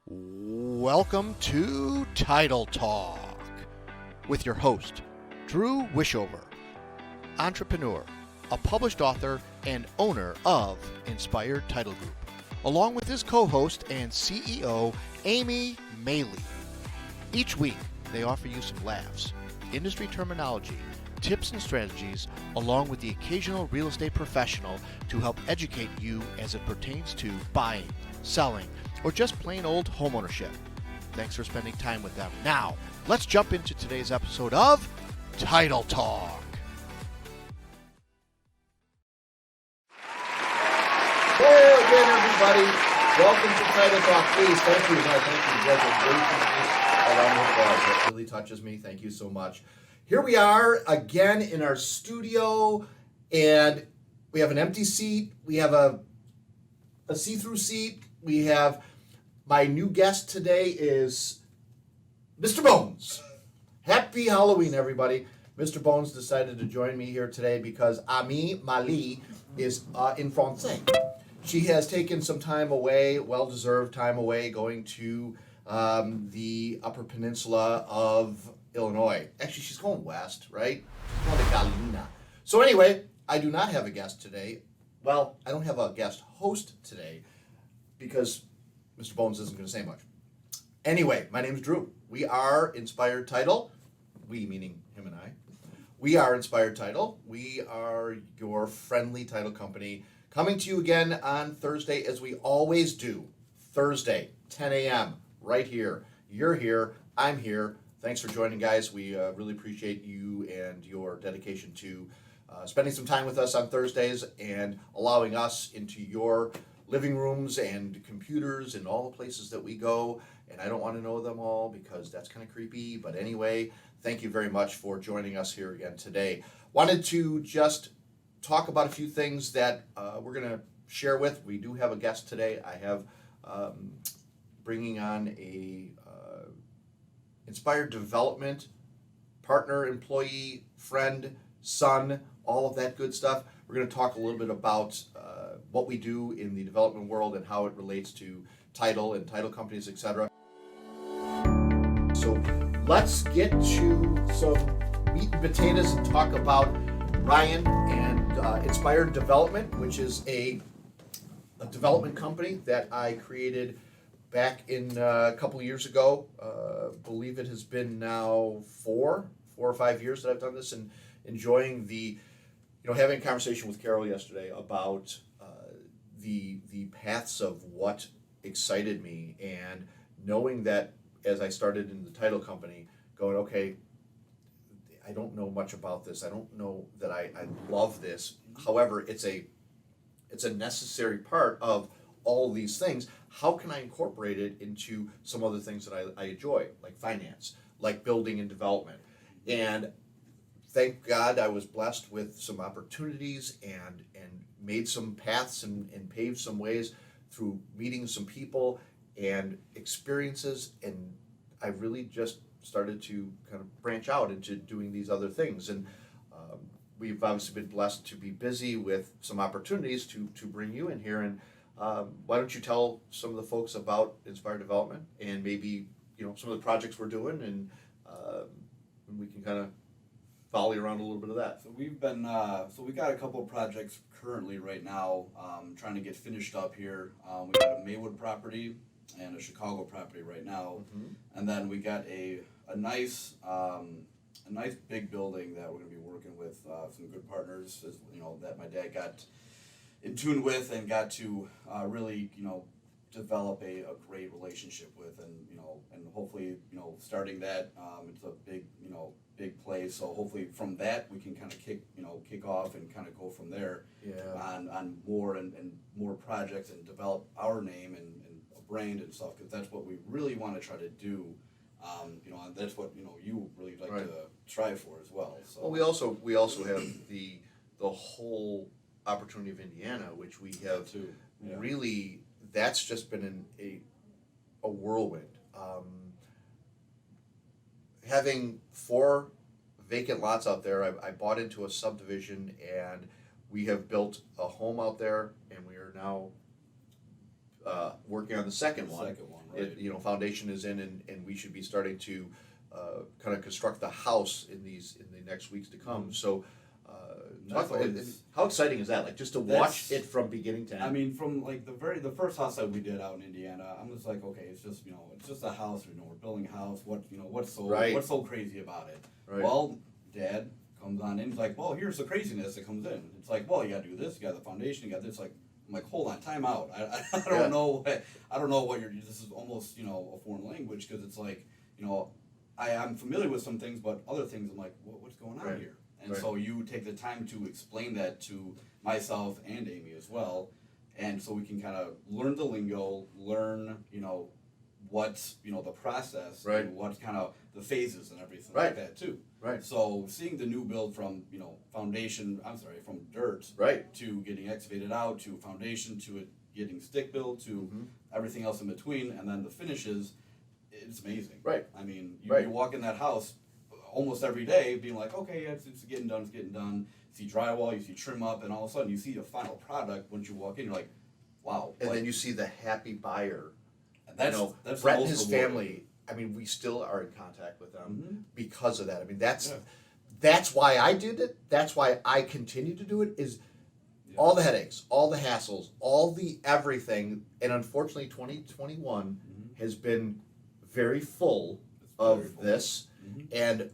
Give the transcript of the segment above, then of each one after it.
Welcome to Title Talk with your host, Drew Wishover, entrepreneur, a published author, and owner of Inspired Title Group, along with his co-host and CEO, Amy Maley. Each week, they offer you some laughs, industry terminology, tips and strategies, along with the occasional real estate professional to help educate you as it pertains to buying, selling, or just plain old homeownership. Thanks for spending time with them. Now, let's jump into today's episode of Title Talk. Hello again, everybody. Welcome to Title Talk. Please, thank you. Congratulations. Around the applause. That really touches me. Thank you so much. Here we are again in our studio, and we have an empty seat. We have a see-through seat. We have my new guest today is Mr. Bones. Happy Halloween, everybody. Mr. Bones decided to join me here today because Amy Maley is in Francais. She has taken some time away, well-deserved time away, going to the Upper Peninsula of Illinois. Actually, she's going west, right? She's going to Galena. So anyway, I do not have a guest today. Well, I don't have a guest host today because Mr. Bones isn't going to say much. Anyway, my name is Drew. We are Inspired Title. We, meaning him and I. We are Inspired Title. We are your friendly title company coming to you again on Thursday, as we always do. Thursday, 10 a.m., right here. You're here. I'm here. Thanks for joining, guys. We really appreciate you and your dedication to spending some time with us on Thursdays and allowing us into your living rooms and computers and all the places that we go. And I don't want to know them all because that's kind of creepy. But anyway, thank you very much for joining us here again today. Wanted to just talk about a few things that we're going to share with. We do have a guest today. I have bringing on a Inspired Development partner, employee, friend, son, all of that good stuff. We're going to talk a little bit about what we do in the development world and how it relates to title and title companies, etc. So let's get to some meat and potatoes and talk about Ryan and Inspired Development, which is a development company that I created back in a couple of years ago. Believe it has been now four or 5 years that I've done this, and enjoying having a conversation with Carol yesterday about the paths of what excited me, and knowing that as I started in the title company, going, okay, I don't know much about this. I don't know that I love this. However, it's a necessary part of all these things. How can I incorporate it into some other things that I enjoy, like finance, like building and development? And thank God I was blessed with some opportunities and made some paths and paved some ways through meeting some people and experiences. And I really just started to kind of branch out into doing these other things. And we've obviously been blessed to be busy with some opportunities to bring you in here. And why don't you tell some of the folks about Inspired Development and maybe some of the projects we're doing, and we can kind of volley around a little bit of that. So we've been, we got a couple of projects currently right now, trying to get finished up here. We got a Maywood property and a Chicago property right now, and then we got a nice big building that we're going to be working with some good partners, that my dad got in tune with and got to really develop a great relationship with, and hopefully starting that, it's a big place. So hopefully from that we can kind of kick off and kind of go from there on more and more projects and develop our name and a brand and stuff, because that's what we really want to try to do. And that's what you really like to strive for as well. So we also have the whole opportunity of Indiana, which we have really. That's just been a whirlwind. Having 4 vacant lots out there, I bought into a subdivision, and we have built a home out there, and we are now working on the second one. Second one, right. Foundation is in, and we should be starting to kind of construct the house in the next weeks to come. So, That's talk about always- how exciting is that? Like just to watch That's- it from beginning to end. I mean, from like the first house that we did out in Indiana, I'm just like, okay, it's just it's just a house. We're building a house. What's so crazy about it? Right. Well, Dad comes on in. He's like, well, here's the craziness that comes in. It's like, well, you got to do this. You got the foundation. You got this. Like, I'm like, hold on, time out. I don't Yeah. know. I don't know what you're. This is almost a foreign language because it's like I'm familiar with some things, but other things I'm like, what's going on Right. here? And Right. so you take the time to explain that to myself and Amy as well, and so we can kind of learn the lingo, learn what's the process, Right. and what kind of the phases and everything Right. like that too. Right. So seeing the new build from foundation, from dirt Right. to getting excavated out to foundation to it getting stick built to Mhm. everything else in between, and then the finishes, it's amazing. Right. I mean, Right. you walk in that house almost every day being like, okay, yeah, it's getting done, it's getting done. You see drywall, you see trim up, and all of a sudden you see the final product. Once you walk in, you're like, wow. And then you see the happy buyer. and that's Brett the and most his rewarding. family. I mean, we still are in contact with them Mhm. because of that. I mean, that's Yeah. why I did it. That's why I continue to do it. Is Yeah. all the headaches, all the hassles, all the everything, and unfortunately, 2021 Mhm. has been very full It's of very full. this, Mhm. and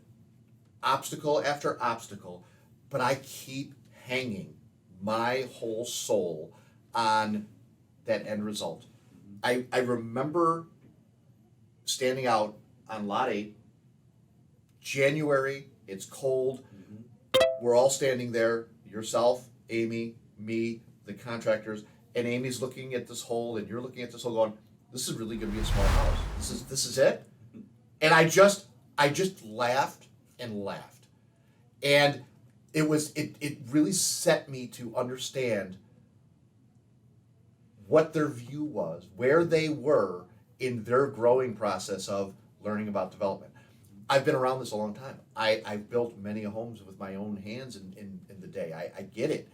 obstacle after obstacle. But I keep hanging my whole soul on that end result. I remember standing out on lot 8, January, it's cold, Mhm. we're all standing there, yourself, Amy, me, the contractors, and Amy's looking at this hole and you're looking at this hole going, this is really gonna be a small house. This is it? And I just laughed and laughed. And it really set me to understand what their view was, where they were in their growing process of learning about development. I've been around this a long time. I've built many homes with my own hands in the day. I get it.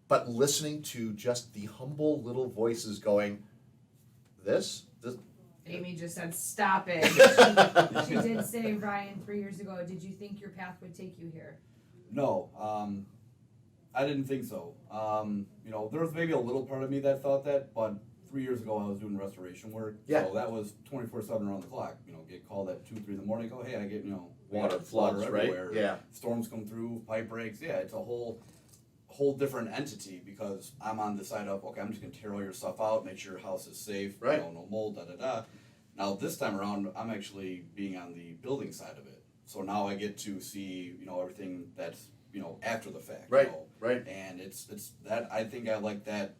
But listening to just the humble little voices going, this Amy just said, stop it. She did say, Ryan, 3 years ago, did you think your path would take you here? No, I didn't think so. There was maybe a little part of me that thought that, but 3 years ago I was doing restoration work. Yeah. So that was 24/7 around the clock. Get called at 2, 3 in the morning. Go, hey, I get water floods, right? everywhere. Yeah. Storms come through, pipe breaks. Yeah, it's a whole different entity because I'm on the side of, okay, I'm just gonna tear all your stuff out, make sure your house is safe, Right. no mold, da da da. Now this time around, I'm actually being on the building side of it. So now I get to see, everything that's, after the fact. Right, right. And it's that I think I like that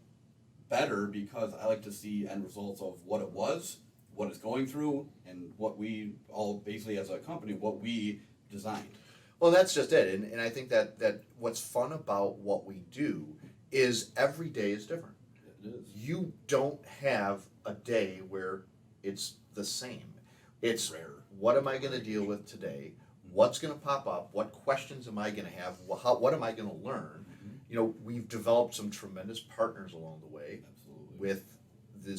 better because I like to see end results of what it was, what it's going through, and what we all basically as a company, what we designed. Well, that's just it. And I think that what's fun about what we do is every day is different. It is. You don't have a day where it's the same. It's Rare. what am I going to deal with today? What's going to pop up? What questions am I going to have? What am I going to learn? We've developed some tremendous partners along the way Absolutely. with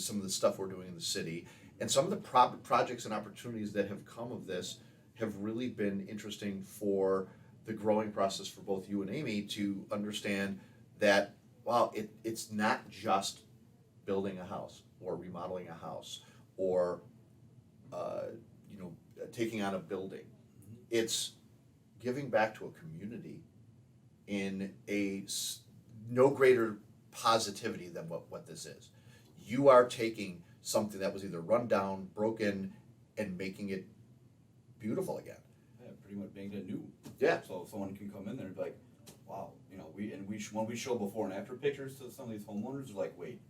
some of the stuff we're doing in the city. And some of the projects and opportunities that have come of this have really been interesting for the growing process for both you and Amy to understand that, wow, it's not just building a house or remodeling a house or taking on a building. It's giving back to a community in no greater positivity than what this is. You are taking something that was either run down, broken, and making it beautiful again. Yeah, pretty much making it new. Yeah. So someone can come in there and be like, wow, when we show before and after pictures to some of these homeowners, they're like, wait,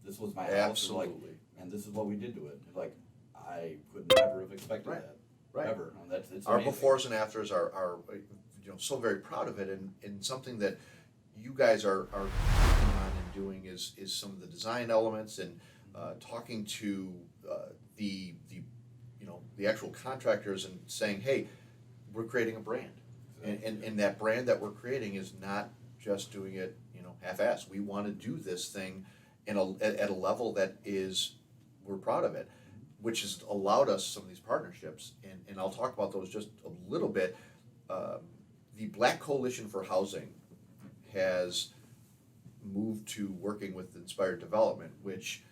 this was my house. They're like, Absolutely. and this is what we did to it. They're like, I could never have expected Right. that. Right. Ever. It's Our amazing. befores and afters are so very proud of it, and something that you guys are taking on and doing is some of the design elements and talking to the actual contractors and saying, hey, we're creating a brand, and that brand that we're creating is not just doing it half-assed. We want to do this thing at a level that is, we're proud of it, which has allowed us some of these partnerships, and I'll talk about those just a little bit. The Black Coalition for Housing has moved to working with Inspired Development, which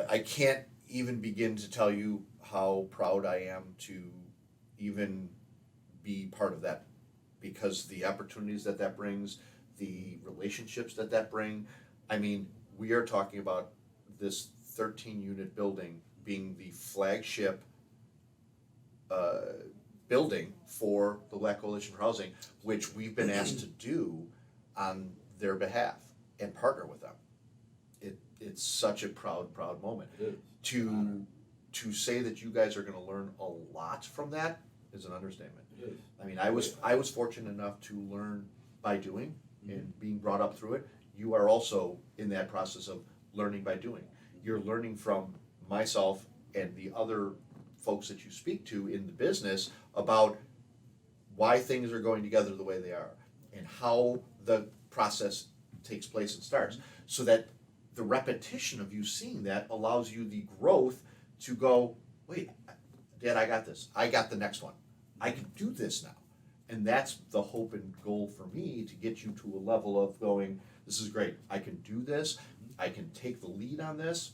I can't even begin to tell you how proud I am to even be part of that, because the opportunities that that brings, the relationships that that bring. I mean, we are talking about this 13-unit building being the flagship building for the Black Coalition for Housing, which we've been asked to do on their behalf and partner with them. It's such a proud moment. It is. To say that you guys are going to learn a lot from that is an understatement. It is. I mean, I was fortunate enough to learn by doing and being brought up through it. You are also in that process of learning by doing. You're learning from myself and the other folks that you speak to in the business about why things are going together the way they are and how the process takes place and starts, so that the repetition of you seeing that allows you the growth to go, wait, Dad, I got this. I got the next one. I can do this now. And that's the hope and goal for me, to get you to a level of going, this is great. I can do this. I can take the lead on this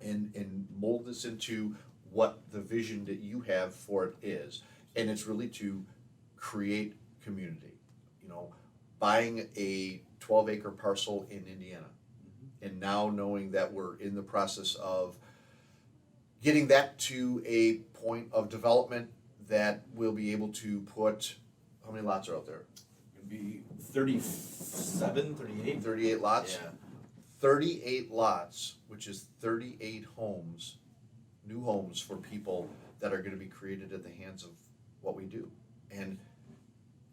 and mold this into what the vision that you have for it is. And it's really to create community. You know, buying a 12-acre parcel in Indiana, and now knowing that we're in the process of getting that to a point of development that we'll be able to put, how many lots are out there? It'd be 37, 38. 38 lots? Yeah. 38 lots, which is 38 homes, new homes for people that are gonna be created at the hands of what we do. And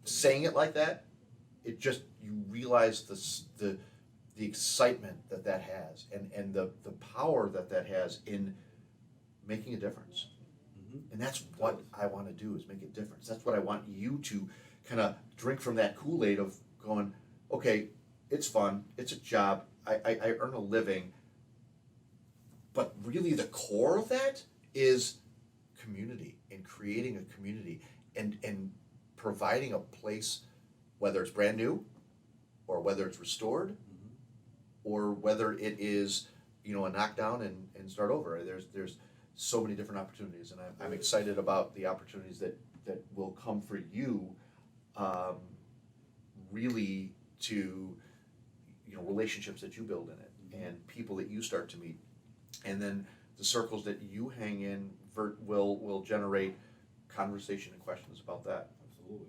saying it like that, it just, you realize the excitement that that has, and the power that that has in making a difference. And that's what I want to do, is make a difference. That's what I want you to kind of drink from that Kool-Aid of going, okay, it's fun, it's a job, I earn a living, but really the core of that is community, and creating a community, and providing a place, whether it's brand new or whether it's restored, or whether it is, you know, a knockdown and start over. There's so many different opportunities, and I'm excited about the opportunities that will come for you, really, to, you know, relationships that you build in it, and people that you start to meet, and then the circles that you hang in will generate conversation and questions about that. Absolutely.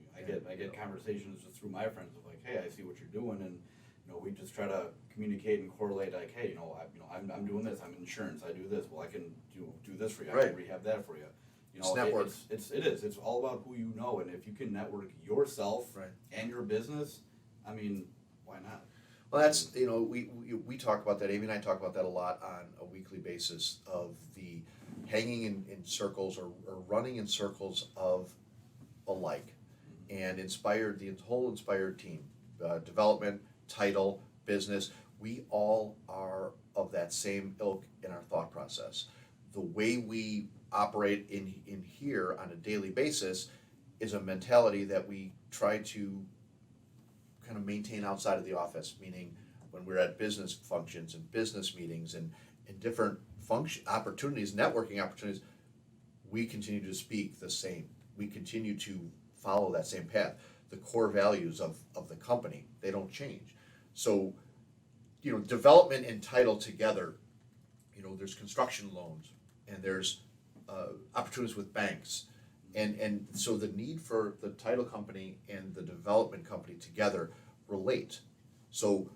I get conversations just through my friends of like, hey, I see what you're doing, and you know, we just try to communicate and correlate, like, hey, I'm doing this, I'm in insurance, I do this, well, I can do this for you, I Right. can rehab that for you. You know, It's network. it's all about who you know, and if you can network yourself Right. and your business, I mean, why not? Well, that's, you know, we talk about that, Amy and I talk about that a lot on a weekly basis, of the hanging in circles or running in circles of alike. And Inspired, the whole Inspired team, development, title, business, we all are of that same ilk in our thought process. The way we operate in here on a daily basis is a mentality that we try to kind of maintain outside of the office, meaning when we're at business functions and business meetings and different function opportunities, networking opportunities, we continue to speak the same. We continue to follow that same path. The core values of the company, they don't change. So, you know, development and title together, you know, there's construction loans, and there's opportunities with banks. And so the need for the title company and the development company together relate. So,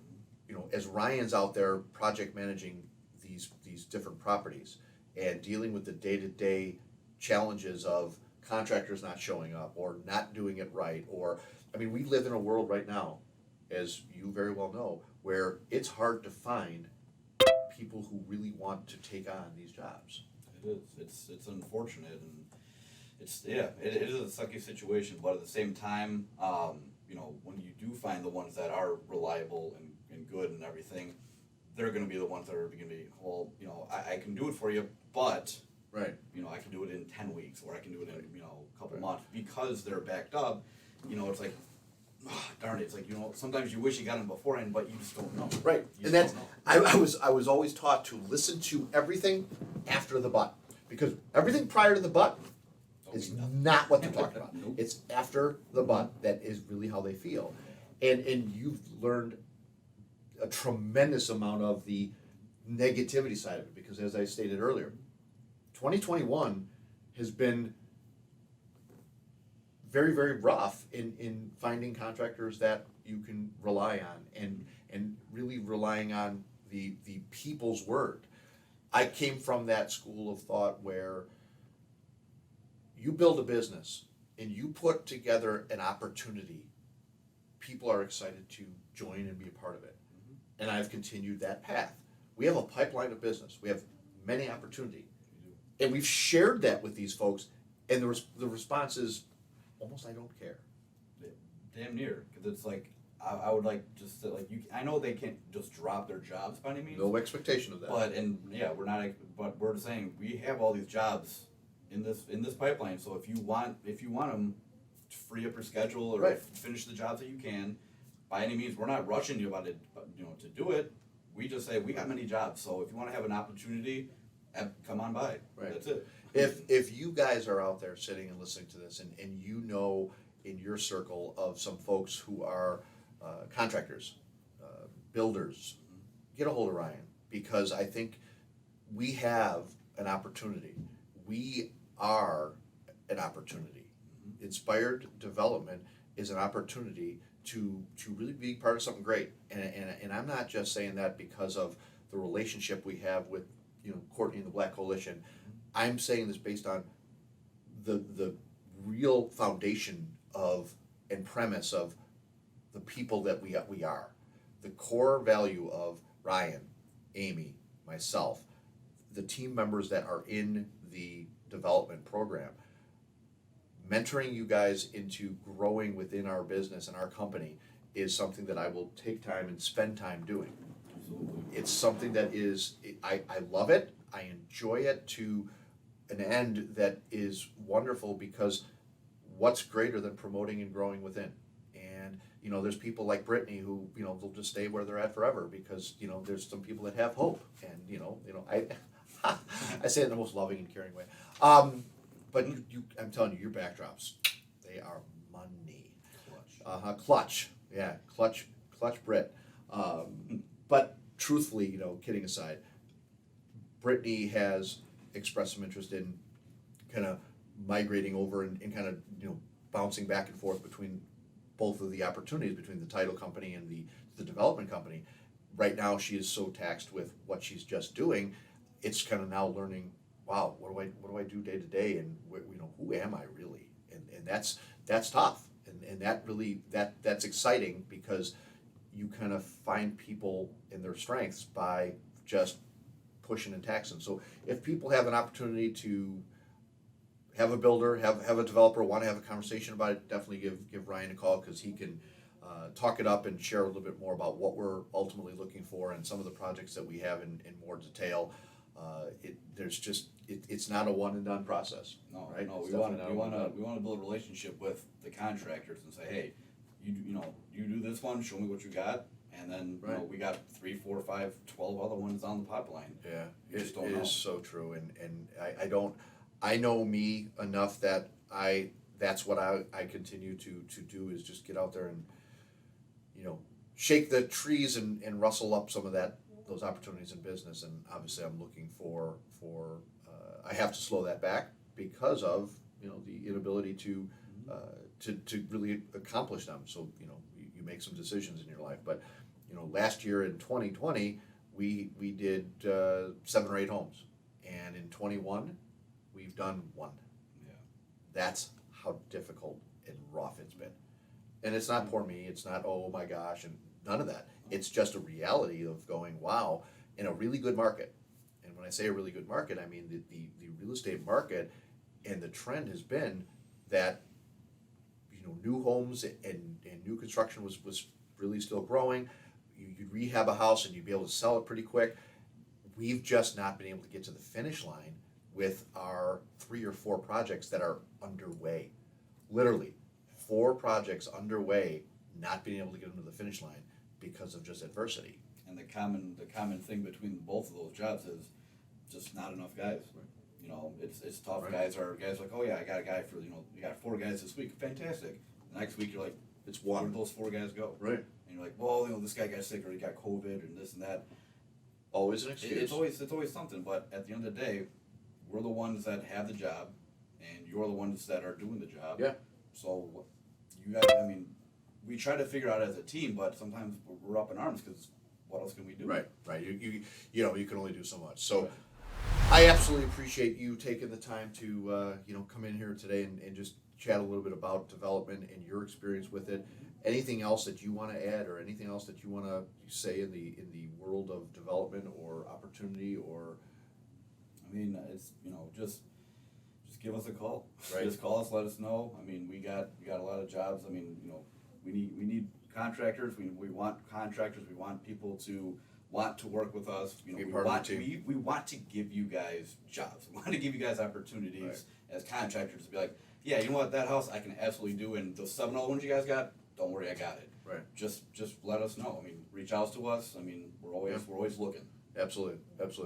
you know, as Ryan's out there project managing these different properties and dealing with the day-to-day challenges of contractors not showing up or not doing it right, or, I mean, we live in a world right now, as you very well know, where it's hard to find people who really want to take on these jobs. It is. It's unfortunate, and it is a sucky situation. But at the same time, you know, when you do find the ones that are reliable and good and everything, they're going to be the ones that are going to be, well, you know, I can do it for you, but, Right. you know, I can do it in 10 weeks, or I can do it in, you know, a couple Right. months, because they're backed up. You know, it's like, darn it, it's like, you know, sometimes you wish you got them beforehand, but you just don't know. Right, You and just that's don't know. I was always taught to listen to everything after the but, because everything prior to the but is Don't mean not what they're talking about. Nope. It's after the but that is really how they feel, and you've learned a tremendous amount of the negativity side of it, because as I stated earlier, 2021 has been very, very rough in finding contractors that you can rely on, and really relying on the people's word. I came from that school of thought where you build a business and you put together an opportunity, people are excited to join and be a part of it. And I've continued that path. We have a pipeline of business. We have many opportunity. And we've shared that with these folks, and the response is almost, I don't care. Damn near, because it's like, I would like just to, like, I know they can't just drop their jobs by any means. No expectation of that. But, and yeah, but we're saying, we have all these jobs in this pipeline, so if you want them, to free up your schedule, or Right. finish the jobs that you can, by any means, we're not rushing you about it, but, you know, to do it. We just say, we got many jobs, so if you wanna have an opportunity, come on by. Right. That's it. If you guys are out there sitting and listening to this, and you know in your circle of some folks who are contractors, builders, get a hold of Ryan, because I think we have an opportunity. We are an opportunity. Inspired development is an opportunity to really be part of something great. And I'm not just saying that because of the relationship we have with, you know, Courtney and the Black Coalition. I'm saying this based on the real foundation of and premise of the people that we are. The core value of Ryan, Amy, myself, the team members that are in the development program, mentoring you guys into growing within our business and our company is something that I will take time and spend time doing. Absolutely. It's something that is, I love it, I enjoy it to an end that is wonderful, because what's greater than promoting and growing within? And, you know, there's people like Brittany who, you know, they'll just stay where they're at forever, because, you know, there's some people that have hope, and, you know, I say it in the most loving and caring way. But I'm telling you, your backdrops, they are money. Clutch, yeah, clutch Brit. But truthfully, you know, kidding aside, Brittany has expressed some interest in kind of migrating over and kind of, you know, bouncing back and forth between both of the opportunities, between the title company and the development company. Right now, she is so taxed with what she's just doing. It's kind of now learning, wow, what do I do day to day, and you know, who am I really? And that's tough, and that really that's exciting, because you kind of find people in their strengths by just pushing and taxing. So if people have an opportunity to have a builder, have a developer, want to have a conversation about it, definitely give Ryan a call, because he can talk it up and share a little bit more about what we're ultimately looking for and some of the projects that we have in more detail. It's not a one and done process. No, right? no, It's we want definitely not a one and done. to build a relationship with the contractors and say, hey, you do this one, show me what you got, and then you know, Right. we got 3, 4, 5, 12 other ones on the pipeline. Yeah, You it just don't know. is so true, and I know me enough that that's what I continue to do, is just get out there and, you know, shake the trees and rustle up some of those opportunities in business. And obviously I'm looking for I have to slow that back because of, you know, the inability to really accomplish them. So, you know, you make some decisions in your life. But, you know, last year in 2020 we did 7 or 8 homes, and in 21 we've done 1. Yeah. That's how difficult and rough it's been. And it's not poor me, it's not, oh my gosh, and none of that. It's just a reality of going, wow, in a really good market. And when I say a really good market, I mean the real estate market, and the trend has been that, you know, new homes and new construction was really still growing. you'd rehab a house and you'd be able to sell it pretty quick. We've just not been able to get to the finish line with our 3 or 4 projects that are underway. Literally, 4 projects underway, not being able to get them to the finish line because of just adversity. And the common thing between both of those jobs is just not enough guys. Right. You know, it's tough. Right. Guys like, oh yeah, I got a guy for, you got 4 guys this week, fantastic. The next week you're like, It's where one. did those 4 guys go? Right. And you're like, well, this guy got sick or he got COVID and this and that. Always an excuse. It's always something. But at the end of the day, we're the ones that have the job, and you're the ones that are doing the job. Yeah. So you guys, I mean, we try to figure it out as a team, but sometimes we're up in arms because what else can we do? Right. You can only do so much. So I absolutely appreciate you taking the time to come in here today and just chat a little bit about development and your experience with it. Anything else that you want to add, or anything else that you want to say in the world of development or opportunity, or I mean, it's just give us a call. Right. Just call us, let us know. I mean, we got a lot of jobs. I mean, we need contractors. We want contractors. We want people to want to work with us. Be We part of want the team. we want to give you guys jobs. We want to give you guys opportunities Right. as contractors to be like, yeah, you know what, that house I can absolutely do, and those 7 other ones you guys got, don't worry, I got it. Right. Just let us know. I mean, reach out to us. I mean, we're always looking. Absolutely.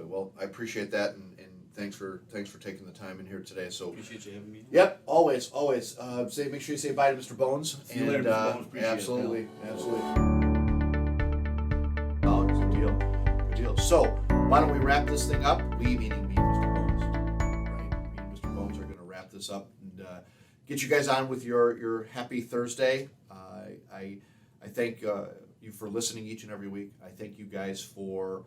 Well, I appreciate that, and thanks for taking the time in here today. So, Appreciate you having me. yep, always. Make sure you say bye to Mr. Bones. See you later, Mr. Bones. Appreciate it, absolutely. Oh, good deal. So, why don't we wrap this thing up? We, meaning me and Mr. Bones, right? Me and Mr. Bones are going to wrap this up and get you guys on with your happy Thursday. I thank you for listening each and every week. I thank you guys for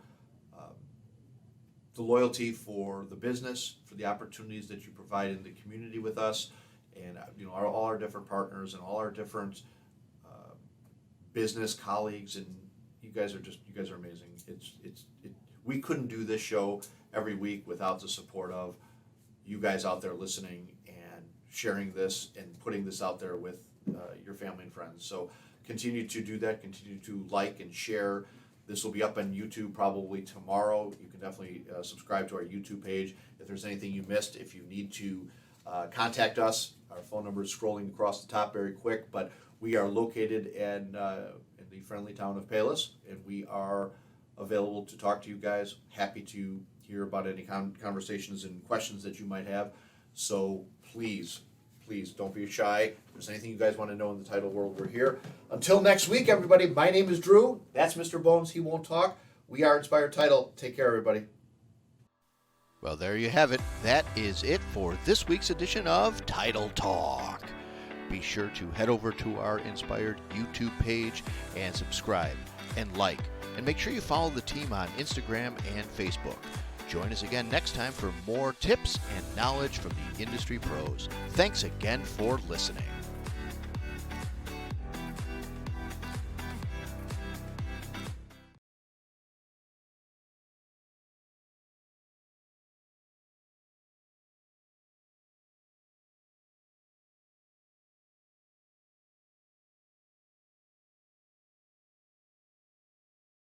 the loyalty, for the business, for the opportunities that you provide in the community with us, and all our different partners and all our different business colleagues, and you guys are amazing. We couldn't do this show every week without the support of you guys out there listening and sharing this and putting this out there with your family and friends. So continue to do that. Continue to like and share. This will be up on YouTube probably tomorrow. You can definitely subscribe to our YouTube page. If there's anything you missed, if you need to contact us, our phone number is scrolling across the top very quick, but we are located in the friendly town of Palos, and we are available to talk to you guys. Happy to hear about any conversations and questions that you might have. So please don't be shy. If there's anything you guys want to know in the title world, we're here. Until next week, everybody, my name is Drew. That's Mr. Bones. He won't talk. We are Inspired Title. Take care, everybody. Well, there you have it. That is it for this week's edition of Title Talk. Be sure to head over to our Inspired YouTube page and subscribe and like. And make sure you follow the team on Instagram and Facebook. Join us again next time for more tips and knowledge from the industry pros. Thanks again for listening.